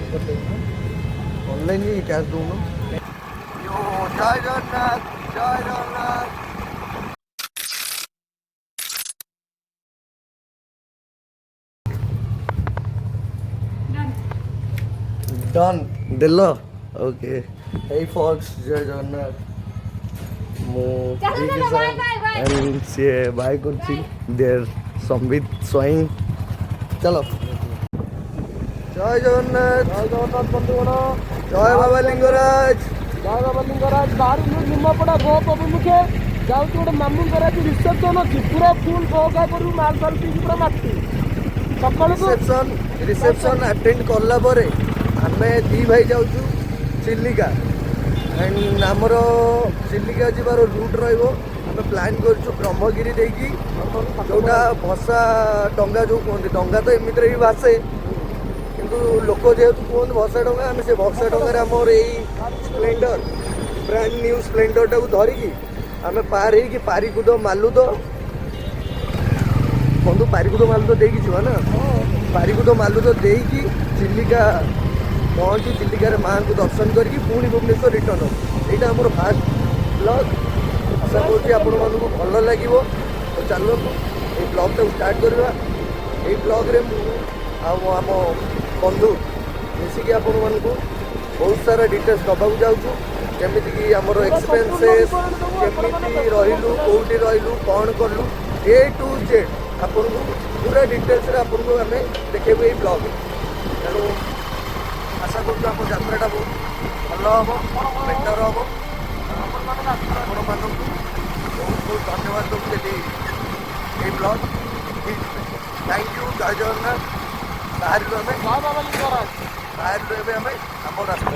Online ही cash दूंगा। यो जय जगन्नाथ जय जगन्नाथ। डन दिल ओके। हे फॉक्स जय जगन्नाथ। मु एंड सी बाय करछि देयर संबित स्वयं। चलो जय जगन्नाथ जय जगन्नाथ बंधुगण जय बाबा लिंगराज जय बाबा लिंगराज। बाहर निमापड़ा गोप अभिमुखे जाऊँ गोटे मामूंर आज रिसेप्शन अच्छी पूरा फुल गोगा करू माल फाल पी पूरा माटी सका रिसेप्शन अटेंड करला परे आमे दी भाई जाऊँ चिलिका एंड आमर चिलिका जीवार रूट रहिबो। आमे प्लान करछु ब्रह्मगिरी देकी जोटा भसा डंगा जो कहते डंगा तो एमित भी भासे किंतु लोक जेहेतु कहते भसा डंगा आम से भसा डंगार आमर यही स्प्लेंडर ब्रांड न्यू स्प्लेंडर टाक धरिकी आम पार हो पारिकुद मालुद बंधु पारिकुद मालुद देकी जीवा ना पारिकुद मालुद देकी चिलिका पहुँची चिलिकार माँ को दर्शन करके पुणी भुवनेश्वर रिटर्न हो। यहाँ आम फास्ट ब्लग आशा करुँच आपण मानक भल लगे। तो चलो ये ब्लग टाक स्टार्ट करवा। ये ब्लग रे आम बंधु मिसिकी आपण मानक बहुत सारा डिटेल्स दबाक जाऊँ जमीक आमर एक्सपेंसेस केमी रही कौटी रही कौन कलु ए टू जेड आपन को पूरा डिटेल्स आपन को आम देखेबू ये ब्लग। तेणु आशा करूँ आम यात्राटा बहुत भल हम बेटर हम आपण मानक बहुत बहुत धन्यवाद दूँ यदि ये ब्लग थैंक यू जय जगन्नाथ। बाहर आम आम रास्ता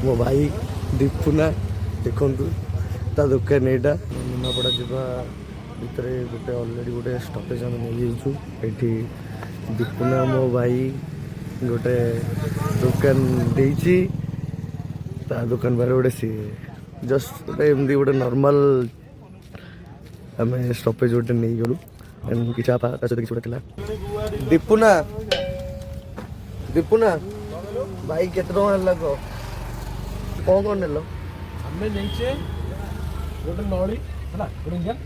मो भाई दीपुना देखु ता दुकान यहाँ निमापड़ा जावा भितर गोटे अलरेडी गोटे स्टपेज आम नहीं ये दीपुना मो भाई गोटे दुकान देती ता दुकान बारे गोटे सी जस्ट गोटे एमती गोटे नॉर्मल आम स्टपेज गोटे नहीं गलु एंड कि चापा सहित किसी गोटे दीपुना दीपुना भाई केते टଙ୍କା लग कौन कौन नेल आम नहीं गोटे नली है गोटे इंडियन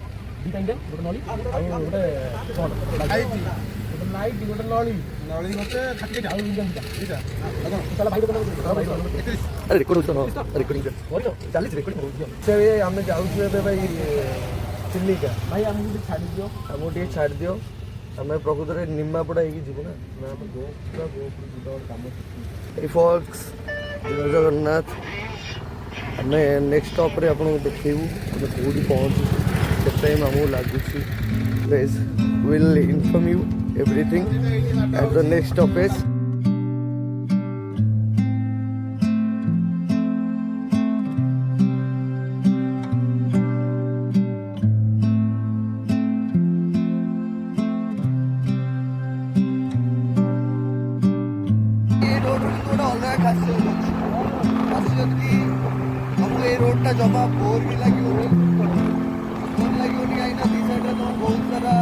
दुटा इंडियन गोटे नली गोटे लाइट गोटे नली नली गोटे अरे रिकॉर्डिंग चली रिकॉर्डिंग से आम जाऊँ भाई चिलिका भाई आमको छाड़ दियो आमको टे छाड़ दियो आम प्रकृत में निमापड़ा हो ना कम फॉक्स जय जगन्नाथ। आम नेक्स्ट स्टॉप रे आपको देखू कौटी पहुँचू के टाइम आमको लगुच will inform you everything at the next stoppage. रोडटा जमा बोर भी लगे कहीं दी साइड तुम बहुत सारा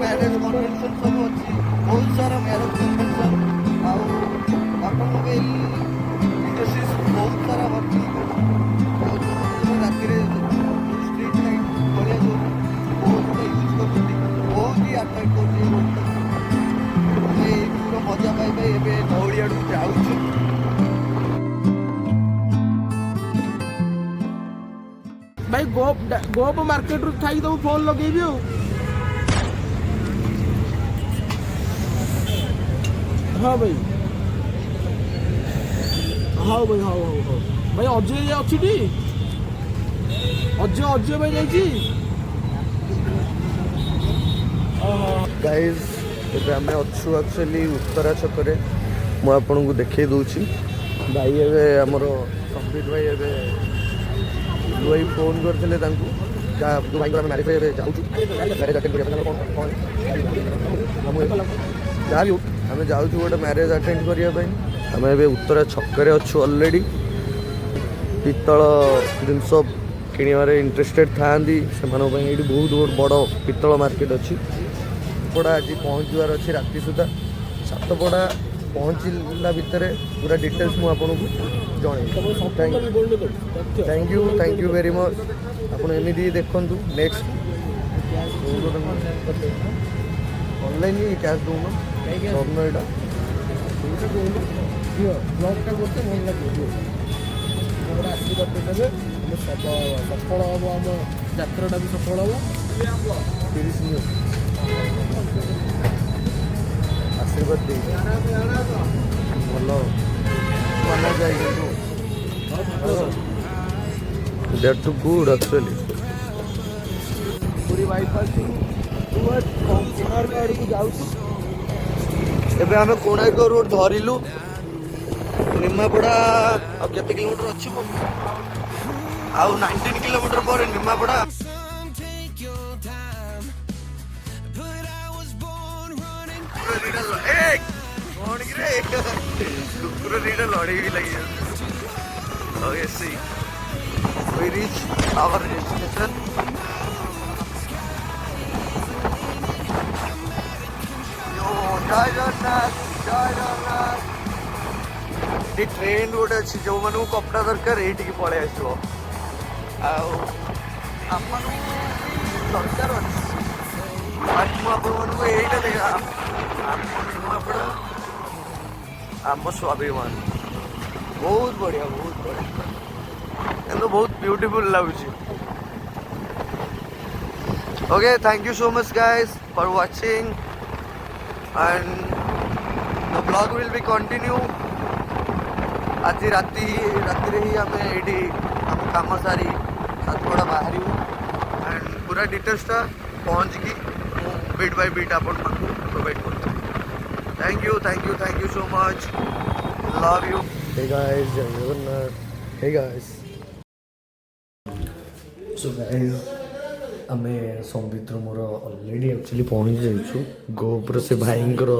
मैरेज कन्वेंशन सब अच्छी बहुत सारा मैरेज कन्वेंशन ऑटोमोबाइल इंडस्ट्रीज बहुत सारा भर्ती राति स्ट्रीट लाइट भाया जो बहुत यूज कर बहुत ही आट्राक्ट कर मजा पाई एवं दौड़ी आड़ जाऊँ। भाई गोप मार्केट रू थाई तुम फोन लगे हाँ भाई हाँ भाई हाँ हाँ हाँ भाई अजय अच्छी टी अजय भाई जाइए गाइज आम अच्छु एक्चुअली उत्तरा छकरे मुझे देखे दूसरी भाई एवं आमर संबित भाई एवं भाई फोन करते भाई मैरेज जाऊँ मैरेज अटेंड जहाँ भी आम जाऊँ गोटे मैरेज अटेंड करने आम ए उत्तरा छकरे अच्छु अलरेडी पितल जिनस किणवे इंटरेस्टेड था से बहुत बड़ पितल मार्केट अच्छी कपड़ा आज पहुँचवार अच्छी राति सुधा ସାତପଡ଼ା ପହଞ୍ଚିଲା ଭିତରେ ପୁରା ଡିଟେଲ୍ସ ମୁଁ ଆପଣଙ୍କୁ ଜଣେଇବି। Thank you very much. ଆପଣ ଏମିତି ଦେଖନ୍ତୁ ନେକ୍ସଟ ଅନଲାଇନ୍ କ୍ୟାସ୍ ଦେଉନ ସ୍ୱପ୍ନ ଏଇଟା ବ୍ଲଗ୍ଟା କରୁଛେ ଭଲ ଲାଗିବ ଗୋଟେ ଆଶୀର୍ବାଦ ଦେବେ ସଫଳ ହେବ ଆମ ଯାତ୍ରାଟା ବି ସଫଳ ହେବ। 30 ମିନିଟ୍ ଆଶୀର୍ବାଦ ଦେଇ ଭଲ ମାନା ଯାଏ କିନ୍ତୁ that too good actually. Puri bypass Konark ଆଡ଼କୁ ଯାଉଛି। ଏବେ ଆମେ କୋଣାର୍କ ରୋଡ୍ ଧରିଲୁ। ନିମାପଡ଼ା ଆଉ କେତେ କିଲୋମିଟର ଅଛି? ଆଉ 19 କିଲୋମିଟର ପରେ ନିମାପଡ଼ା। କୁକୁର ଦିଟା ଲଢ଼େଇ ବି ଲାଗି ଯାଉଛି। We reach our destination. ଜୟ ଜଗନ୍ନାଥ ଜୟ ଜଗନ୍ନାଥ। ଏଠି ଟ୍ରେନ୍ ଗୋଟେ ଅଛି, ଯେଉଁମାନଙ୍କୁ କପଡ଼ା ଦରକାର ଏଇଠିକି ପଳେଇ ଆସିବ। ଆଉ ଆମମାନଙ୍କୁ ଦରକାର ଅଛି। ଫାଷ୍ଟ ମୁଁ ଆପଣମାନଙ୍କୁ ଏଇଟା ଦେଖା ନିମାପଡ଼ା ଆମ ସ୍ୱାଭିମାନ ବହୁତ ବଢ଼ିଆ କିନ୍ତୁ ବହୁତ ବ୍ୟୁଟିଫୁଲ୍ ଲାଗୁଛି। Okay, thank you so much guys for watching and the vlog will be continue। ଆଜି ରାତିରେ ହିଁ ଆମେ ଏଇଠି ଆମ କାମ ସାରି ସାତପଡ଼ା ବାହାରିବୁ ଆଣ୍ଡ ପୁରା ଡିଟେଲ୍ସଟା ପହଞ୍ଚିକି ମୁଁ ବିଟ୍ ବାଇ ବିଟ୍ ଆପଣମାନଙ୍କୁ ପ୍ରୋଭାଇଡ଼ କରୁଛି। Thank you so much, love you. Hey guys, ଜୟ Jagannath. Hey guys, so guys ଆମେ ସମ୍ବିତର ମୋର ଅଲରେଡ଼ି ଆକ୍ଚୁଆଲି ପହଞ୍ଚି ଯାଇଛୁ। ଗୋପର ସେ ଭାଇଙ୍କର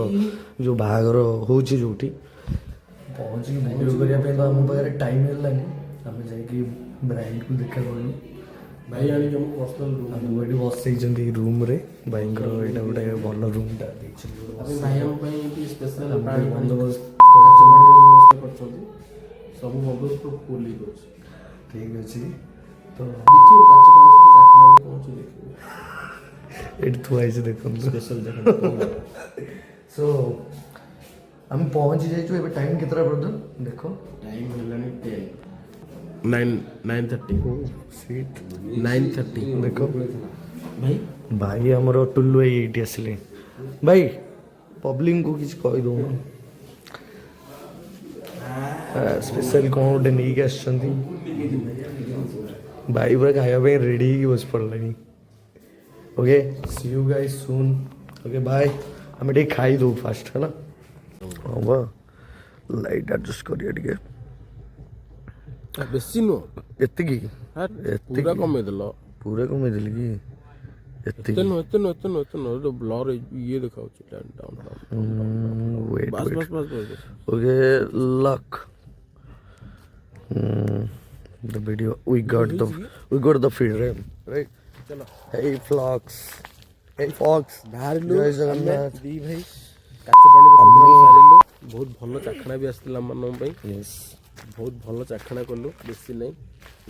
ଯେଉଁ ବାହାଘର ହେଉଛି ଯେଉଁଠି ପହଞ୍ଚିକି ଭିଡ଼ିଓ କରିବା ପାଇଁ ତ ଆମ ପାଖରେ ଟାଇମ୍ ହେଲାନି। ଆମେ ଯାଇକି ବ୍ରାଇଡ଼କୁ ଦେଖା କଲୁ। ଭାଇ ଆଣିକି ଆମକୁ ଆମକୁ ଏଠି ବସେଇଛନ୍ତି ରୁମ୍ରେ। ଭାଇଙ୍କର ଏଇଟା ଗୋଟେ ଭଲ ରୁମ୍ଟା ଦେଇଛନ୍ତି। ବନ୍ଦୋବସ୍ତ କରିଛନ୍ତି ସବୁ ବନ୍ଦୋବସ୍ତ ଫୁଲ୍ ହେଇଛି। ଠିକ୍ ଅଛି ତ ଦେଖିବୁ କାଚ ପାଣି ସହିତ ଚାଖଣା ବି ପହଞ୍ଚି ଦେଖିବୁ ଏଠି ଥୁଆ ହେଇଛି ଦେଖନ୍ତୁ ସ୍ପେଶାଲ ସୋ ଆମେ ପହଞ୍ଚି ଯାଇଛୁ। ଏବେ ଟାଇମ୍ କେତେଟା ବ୍ରଦର ଦେଖ? ଟାଇମ୍ ହେଲାଣି 9:30 ଦେଖ ଭାଇ ଭାଇ ଆମର ଟୁଲୁ ଭାଇ ଏଇଠି ଆସିଲେ। ଭାଇ ପବ୍ଲିକଙ୍କୁ କିଛି କହିଦେଉନ ସ୍ପେଶାଲ କ'ଣ ଗୋଟେ ନେଇକି ଆସିଛନ୍ତି। ଭାଇ ପୁରା ଖାଇବା ପାଇଁ ରେଡ଼ି ହେଇକି ବସି ପଡ଼ିଲାଣି। Okay, see you guys soon. Okay bye. ଆମେ ଟିକେ ଖାଇଦେବୁ ଫାଷ୍ଟ ହେଲା। ହଁ ବା ଲାଇଟ୍ ଆଡ଼ଜଷ୍ଟ କରିବା ଟିକେ। ବେଶୀ ନୁହଁ ଏତିକି ପୁରା କମେଇଦେଲ। ପୁରା କମେଇଦେଲି କି? ଏତିକି ଏତେ ନୁହଁ ବ୍ଲର ଇଏ ଦେଖାଉଛି। Okay look the video we got the feed right। hey fox ବାହାରିଲୁ ଜୟ ଜଗନ୍ନାଥ। ଦି ଭାଇ କାଚ ପାଣିରେ ସାରିଲୁ। ବହୁତ ଭଲ ଚାଖଣା ବି ଆସିଥିଲା ଆମମାନଙ୍କ ପାଇଁ। ବହୁତ ଭଲ ଚାଖଣା କଲୁ। ବେଶୀ ନାହିଁ,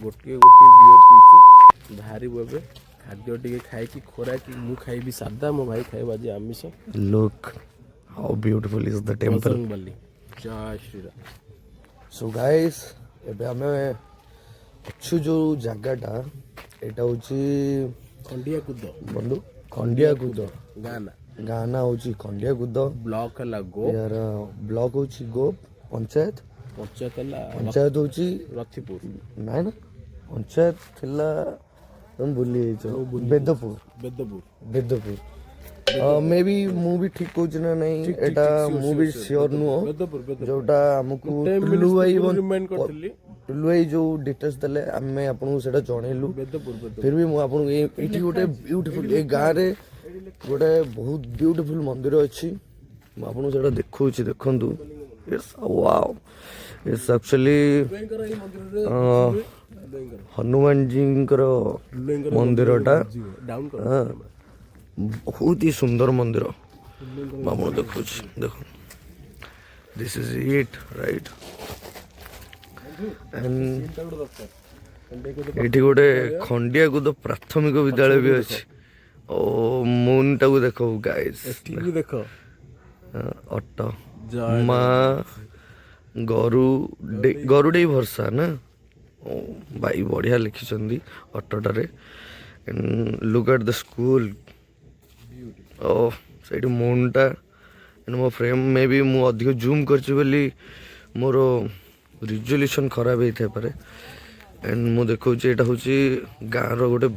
ଗୋଟିଏ ବିୟର ପିଇଛୁ। ବାହାରିବୁ ଏବେ ଖାଦ୍ୟ ଟିକେ ଖାଇକି ଖୋରାକି। ମୁଁ ଖାଇବି ସାଧା, ମୋ ଭାଇ ଖାଇବ ଆଜି ଆମିଷ। look how beautiful is the temple। Jay Shriram. so guys ଏବେ ଆମେ ଅଛୁ ଯେଉଁ ଜାଗାଟା ଏଇଟା ହେଉଛି ଖଣ୍ଡିଆକୁଦ ବନ୍ଧୁ ଖଣ୍ଡିଆକୁଦ। ଗାଁ ନା ହେଉଛି ଖଣ୍ଡିଆକୁଦ। ବ୍ଲକ ହେଲା ୟାର ବ୍ଲକ ହେଉଛି ଗୋପ। ପଞ୍ଚାୟତ ହେଉଛି ରଥିପୁର। ନାଇଁ ନା ପଞ୍ଚାୟତ ଥିଲା ତମେ ଭୁଲି ଯାଇଛ। ବେଦପୁର ମେ ବି ମୁଁ ବି ଠିକ୍ କହୁଛି ନା ନାଇଁ ଏଇଟା ମୁଁ ବି ସିଓର ନୁହଁ। ଯେଉଁଟା ଆମକୁ ଟୁଲୁ ଭାଇ ଯେଉଁ ଡିଟେଲ୍ସ ଦେଲେ ଆମେ ଆପଣଙ୍କୁ ସେଇଟା ଜଣେଇଲୁ। ଫିର୍ ବି ମୁଁ ଆପଣଙ୍କୁ ଏଇଠି ଗୋଟେ ବ୍ୟୁଟିଫୁଲ୍ ଏ ଗାଁରେ ଗୋଟେ ବହୁତ ବ୍ୟୁଟିଫୁଲ୍ ମନ୍ଦିର ଅଛି। ମୁଁ ଆପଣଙ୍କୁ ସେଇଟା ଦେଖାଉଛି ଦେଖନ୍ତୁ। ଇଟ୍ସ ଆକ୍ଚୁଆଲି ହନୁମାନଜୀଙ୍କର ମନ୍ଦିରଟା। ବହୁତ ହି ସୁନ୍ଦର ମନ୍ଦିର। ମୁଁ ଆପଣଙ୍କୁ ଦେଖାଉଛି ଦେଖନ୍ତୁ। This is it, right? And ଏଠି ଗୋଟେ ଖଣ୍ଡିଆକୁଦ ପ୍ରାଥମିକ ବିଦ୍ୟାଳୟ ବି ଅଛି। ଓ ମୁନ୍ ଟାକୁ ଦେଖ ଗାଇସ୍, ଏଠିକି ଦେଖ ଅଟୋ ମା ଗରୁଡେଇ ଭରସା ନା। ଓ ଭାଇ ବଢ଼ିଆ ଲେଖିଛନ୍ତି ଅଟୋଟାରେ। Look at the school. ଓ ସେଇଠି ମୁନ୍ଟା ମୋ ଫ୍ରେମ୍ ମେ ବି ମୁଁ ଅଧିକ ଜୁମ୍ କରିଛି ବୋଲି ମୋର ରିଜଲ୍ୟୁସନ୍ ଖରାପ ହେଇଥାଇପାରେ। ଏଣ୍ଡ ମୁଁ ଦେଖାଉଛି ଏଇଟା ହେଉଛି ଗାଁର ଗୋଟେ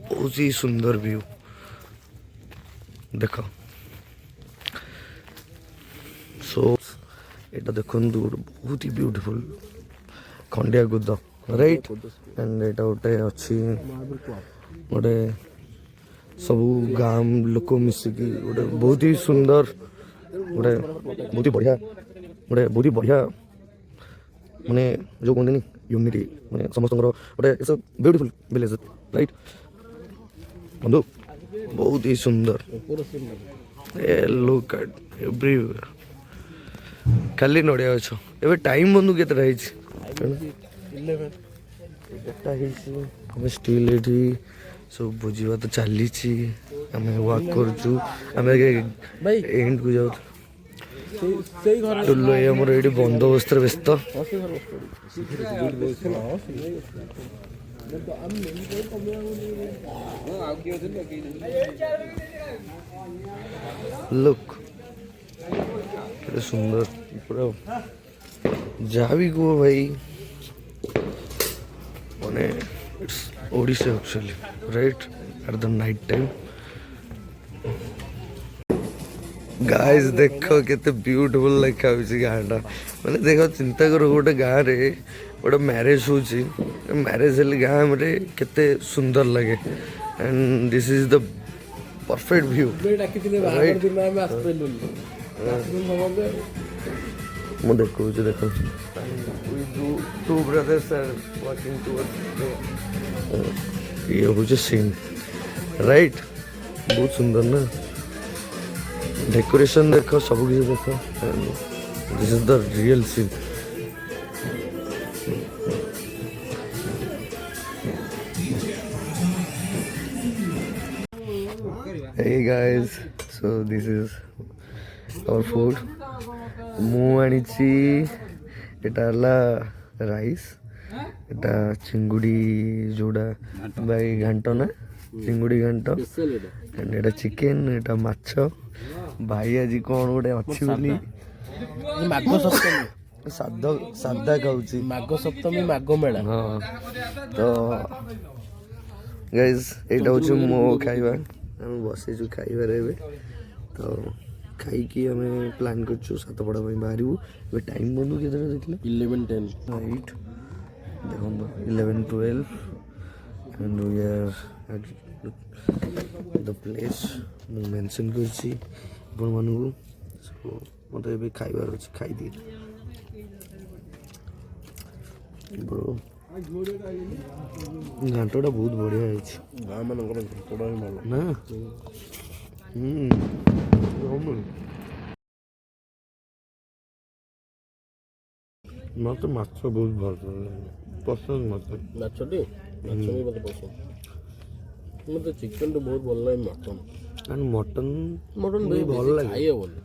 ବହୁତ ହି ସୁନ୍ଦର ଭ୍ୟୁ। ଦେଖ ସୋ ଏଇଟା ଦେଖନ୍ତୁ ଗୋଟେ ବହୁତ ହି ବ୍ୟୁଟିଫୁଲ୍ ଖଣ୍ଡିଆକୁଦ ରାଇଟ୍। ଏଣ୍ଡ ଏଇଟା ଗୋଟେ ଅଛି ଗୋଟେ ସବୁ ଗାଁ ଲୋକ ମିଶିକି ଗୋଟେ ବହୁତ ହି ସୁନ୍ଦର ଗୋଟେ ବହୁତ ହି ବଢ଼ିଆ ମାନେ ଯେଉଁ କୁହନ୍ତିନି ୟୁନିଟି, ମାନେ ସମସ୍ତଙ୍କର ଗୋଟେ ଇଟ୍ସ ଅ ବ୍ୟୁଟିଫୁଲ୍ ଭିଲେଜ୍ ରାଇଟ୍ ବନ୍ଧୁ। ବହୁତ ହି ସୁନ୍ଦର। ଲୁକ୍ ଆଟ୍ ଏଭ୍ରିୱେୟାର ଖାଲି ନଡ଼ିଆ ଗଛ। ଏବେ ଟାଇମ୍ ବନ୍ଧୁ କେତେଟା ହେଇଛି? 11ଟା ହେଇଛି। ଆମେ ଷ୍ଟିଲ୍ ଏଠି ସବୁ ଭୋଜି ଭାତ ଚାଲିଛି। ଆମେ ୱାକ୍ କରୁଛୁ। ଆମେ ଏଣ୍ଡକୁ ଯାଉଛୁ। ଟୁଲୁ ଭାଇ ଆମର ଏଇଠି ବନ୍ଦୋବସ୍ତରେ ବ୍ୟସ୍ତ। ଲୁକ୍ କେତେ ସୁନ୍ଦର ପୁରା। ଯାହା ବି କୁହ ଭାଇ ମାନେ it's Odisha actually right at the night time. Guys ଦେଖ କେତେ ବ୍ୟୁଟିଫୁଲ୍ ଲେଖା ହେଉଛି ଗାଁଟା। ମାନେ ଦେଖ ଚିନ୍ତା କର ଗୋଟେ ଗାଁରେ ଗୋଟେ ମ୍ୟାରେଜ୍ ହେଉଛି। ମ୍ୟାରେଜ୍ ହେଲେ ଗାଁରେ କେତେ ସୁନ୍ଦର ଲାଗେ। And this is the perfect view. ମୁଁ ଦେଖଉଛି ଦେଖନ୍ତୁ ଟୁ ବ୍ରଦର୍ସ ଆର୍ ୱାକିଂ ଟୁୱାର୍ଡସ୍। ଇଏ ହେଉଛି ସିନ୍ ରାଇଟ୍। ବହୁତ ସୁନ୍ଦର ନା। डेकोरेशन देखो सब किसी देखो। This is the real scene. Hey guys, so this is our food. ମୁଁ ଆଣିଛି ଏଟା ହେଲା ରାଇସ୍, ଏଟା ଚିଙ୍ଗୁଡ଼ି ଯୋଉଟା ଭାଇ ଘାଣ୍ଟ ନା ଚିଙ୍ଗୁଡ଼ି ଘାଣ୍ଟ, ଏଟା ଚିକେନ୍, ଏଟା ମାଛ। ଭାଇ ଆଜି କ'ଣ ଗୋଟେ ଅଛି ବୋଲି ମାଘ ସପ୍ତମୀ ସାଧା ଖାଉଛି। ମାଘ ସପ୍ତମୀ ମାଘ ମେଳା। ହଁ ତ ଗାଇଜ୍ ଏଇଟା ହେଉଛି ମୋ ଖାଇବା। ଆମେ ବସିଛୁ ଖାଇବାରେ ଏବେ। ତ ଖାଇକି ଆମେ ପ୍ଲାନ୍ କରିଛୁ ସାତପଡ଼ା ପାଇଁ ବାହାରିବୁ। ଏବେ ଟାଇମ୍ ବନ୍ଧୁ କେତେଟା ଦେଖିଲେ? 11:10 8 ଦେଖନ୍ତୁ 11:12 and we are at the place ମୁଁ ମେନସନ୍ କରିଛି ଆପଣମାନଙ୍କୁ। ମୋତେ ଏବେ ଖାଇବାର ଅଛି, ଖାଇଦିଏ ବ୍ରୋ। ଘାଣ୍ଟଟା ବହୁତ ବଢ଼ିଆ ହେଇଛି। ଗାଁ ମାନଙ୍କର ଘାଣ୍ଟଟା ହିଁ ଭଲ ନା। ମୋତେ ମାଛ ବହୁତ ଭଲ ପସନ୍ଦ। ମୋତେ ମାଛଟି ମାଛ ବି ମୋତେ ପସନ୍ଦ। ମୋତେ ଚିକେନ୍ଠୁ ବହୁତ ଭଲ ଲାଗେ ମଟନ୍। କାରଣ ମଟନ୍ ବି ଭଲ ଲାଗେ। ଖାଇ ହେବନି,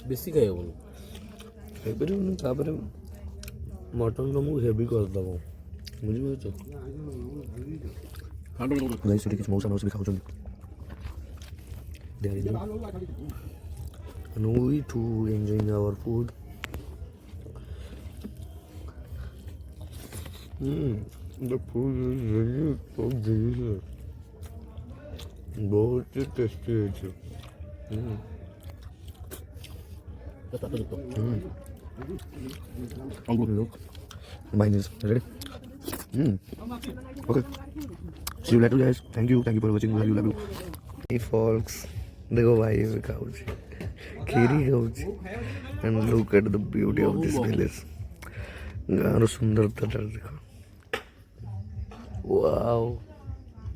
ବେଶୀ ଖାଇ ହେବନି, ହେଇପାରିବନି। ତାପରେ ମଟନ୍ ତମକୁ ହେଭି କରିଦେବ, ବୁଝିପାରୁଛ? ଗାଈ ସେଠି କିଛି ମଉସା ମାଉସୀ ବି ଖାଉଛନ୍ତି। And we too enjoying our food. The food is really so delicious. बहुत ही टेस्टी है। Look, mine is ready. Okay. See you later, guys. Thank you for watching. Love you. Hey, folks. देखो भाई मैं खाऊँ खीरी खाऊँ। And look at the beauty of this village. गाँव सुंदरता देखो। Wow,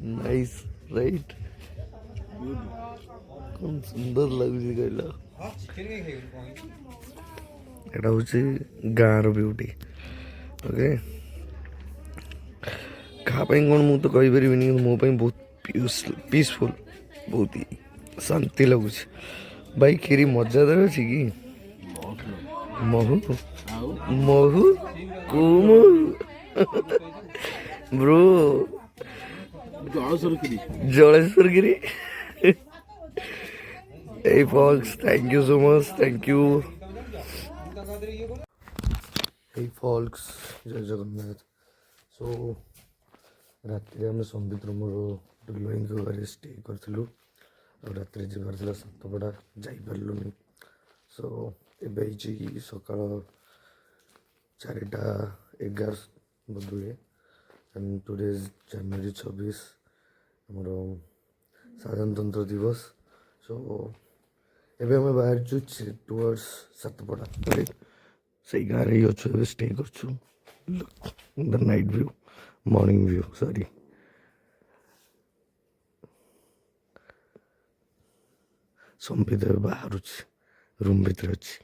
nice, right? कौन सुंदर लग जी गया। ଏଇଟା ହେଉଛି ଗାଁର ବିୟୁଟି। ଓକେ, କାହା ପାଇଁ କ'ଣ ମୁଁ ତ କହିପାରିବିନି, କିନ୍ତୁ ମୋ ପାଇଁ ବହୁତ ପିସଫୁଲ୍, ବହୁତ ଶାନ୍ତି ଲାଗୁଛି। ଭାଇ କ୍ଷୀରି ମଜାଦାର ଅଛି କି? ମହୁ ମହୁ କୋଉ ମହୁ bro? Jaleswar Giri. Hey folks, thank you so much, thank you. Hey folks, ଜୟ ଜଗନ୍ନାଥ। ସୋ ରାତିରେ ଆମେ ସମ୍ବିତର ମୋର ଡୁଲୁଭାଇଙ୍କ ଘରେ ଷ୍ଟେ କରିଥିଲୁ, ଆଉ ରାତିରେ ଯିବାର ଥିଲା ସାତପଡ଼ା, ଯାଇପାରିଲୁନି। ସୋ ଏବେ ହେଇଛି ସକାଳ 4:11 ବୋଧହୁଏ, ଆଣ୍ଡ ଟୁଡେ ଇଜ୍ ଜାନୁଆରୀ 26, ଆମର ସାଧାରଣତନ୍ତ୍ର ଦିବସ। ସୋ ଏବେ ଆମେ ବାହାରିଛୁ ଟୁୱାର୍ଡସ୍ ସାତପଡ଼ା, ସେଇ ଗାଁରେ ହିଁ ଅଛୁ, ଏବେ ଷ୍ଟେ କରୁଛୁ। ଦ ନାଇଟ୍ ଭ୍ୟୁ, ମର୍ଣ୍ଣିଂ ଭ୍ୟୁ, ସରି। ସମ୍ବିତ ଏବେ ବାହାରୁଛି, ରୁମ୍ ଭିତରେ ଅଛି।